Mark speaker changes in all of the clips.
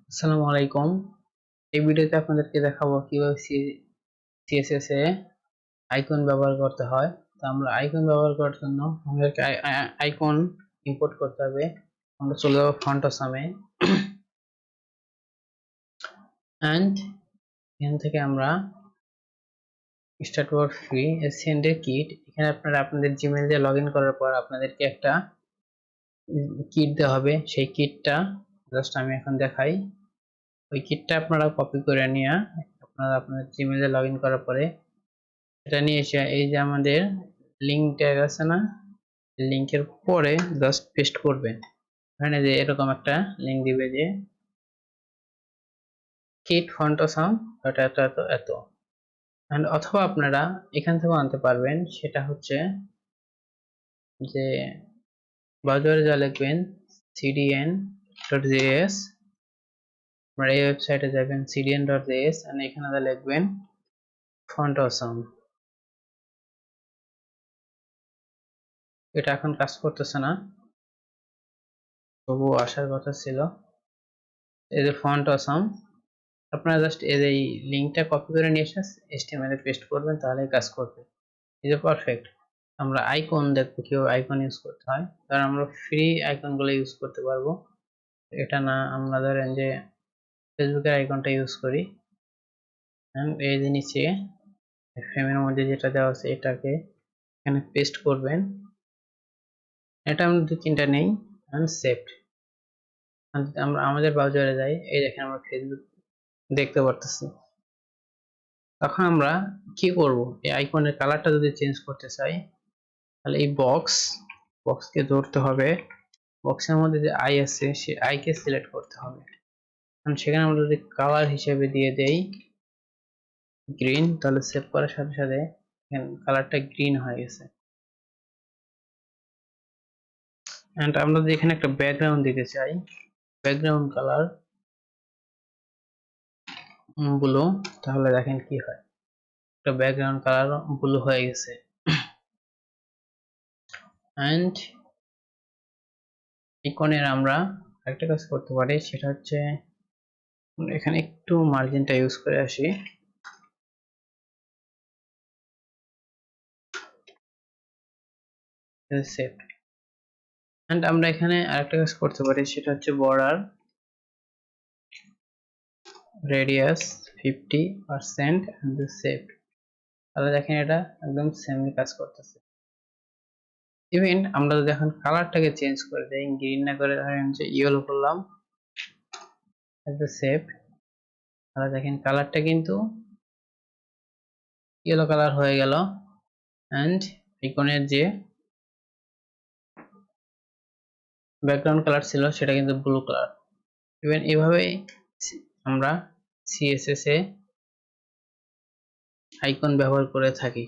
Speaker 1: আসসালামু আলাইকুম। এই ভিডিওতে আপনাদেরকে দেখাবো কিভাবে সিএসএস এ আইকন ব্যবহার করতে হয়। তো আমরা আইকন ব্যবহার করার জন্য আমাদেরকে আইকন ইম্পোর্ট করতে হবে। আমরা চলে যাবো ফন্ট অসামে এন্ড এখান থেকে আমরা start word free send a kit. এখানে আপনারা আপনাদের জিমেইল দিয়ে লগ ইন করার পর আপনাদেরকে একটা কিট দেওয়া হবে। সেই কিটটা জাস্ট আমি এখন দেখাই। ওই কিটটা আপনারা কপি করে নিয়ে আপনারা আপনাদের জিমেইলে লগ ইন করার পরে এটা নিয়ে এসে এই যে আমাদের লিঙ্ক ট্যাগ আছে না, লিঙ্কের পরে জাস্ট পেস্ট করবেন। এখানে যে এরকম একটা লিঙ্ক দিবে যে কিট ফন্ট অসাম এত এত এত এত, অথবা আপনারা এখান থেকেও আনতে পারবেন। সেটা হচ্ছে যে ব্রাউজারে যা লিখবেন cdn.js, আপনারা এই ওয়েবসাইটে যাবেন cdn.js আর এখানে যা লিখবেন ফন্ট অসাম। এটা এখন কাজ করতেছে না, তবুও আসার কথা ছিল। এই যে ফন্ট অসাম, আপনারা জাস্ট এই লিঙ্কটা কপি করে নিয়ে এসে HTML এ পেস্ট করবেন, তাহলেই কাজ করবে। এই যে পারফেক্ট। আমরা আইকন দেখবো কিভাবে আইকন ইউজ করতে হয়, কারণ আমরা ফ্রি আইকনগুলো ইউজ করতে পারবো। এটা না, আমরা ধরেন যে ফেসবুকের আইকনটা ইউজ করি। এই যে নিচে ফ্রেমের মধ্যে যেটা দেওয়া আছে এটাকে এখানে পেস্ট করবেন। এটা আমরা দু তিনটা নেই এন্ড সেভড। আমরা আমাদের ব্রাউজারে যাই, এই দেখেন আমরা ফেসবুক দেখতে পারতেছি। তখন আমরা কি করব, এই আইকনের কালারটা যদি চেঞ্জ করতে চাই তাহলে এই বক্সকে ধরতে হবে। বক্সের মধ্যে যে আই আছে সেই আইকে সিলেক্ট করতে হবে। কারণ সেখানে আমরা যদি কালার হিসেবে দিয়ে দেই গ্রিন, তাহলে সেভ করার সাথে সাথে কালারটা গ্রিন হয়ে গেছে। এন্ড আমরা যদি এখানে একটা ব্যাকগ্রাউন্ড দিতে চাই, ব্যাকগ্রাউন্ড কালার ব্লু, তাহলে দেখেন কি হয়, একটা ব্যাকগ্রাউন্ড কালার ব্লু হয়ে গেছে। এন্ড আইকনের আমরা একটা কাজ করতে পারি, সেটা হচ্ছে এখানে একটু মার্জিনটা ইউজ করে আসি। সেভ। এন্ড আমরা এখানে আরেকটা কাজ করতে পারি, সেটা হচ্ছে বর্ডার রেডিয়াস 50% এন্ড সেভ। তাহলে দেখেন এটা একদম সেমলি কাজ করতেছে। ইভেন আমরা যদি এখন কালারটাকে চেঞ্জ করে দেই, গ্রিন না করে ধরেন যে ইয়েলো করলাম, সেভ, তাহলে দেখেন কালারটা কিন্তু ইয়েলো কালার হয়ে গেল এন্ড আইকনের যে ব্যাকগ্রাউন্ড কালার ছিল সেটা কিন্তু ব্লু কালার। ইভেন এভাবেই আমরা সিএসএস এ আইকন ব্যবহার করে থাকি।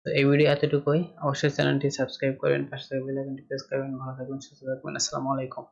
Speaker 1: তো এই ভিডিও এতটুকুই। অবশ্যই চ্যানেলটি সাবস্ক্রাইব করবেন, পাশে থাকা বেল আইকনটি প্রেস করবেন। ভালো থাকবেন, সুস্থ থাকবেন। আসসালামু আলাইকুম।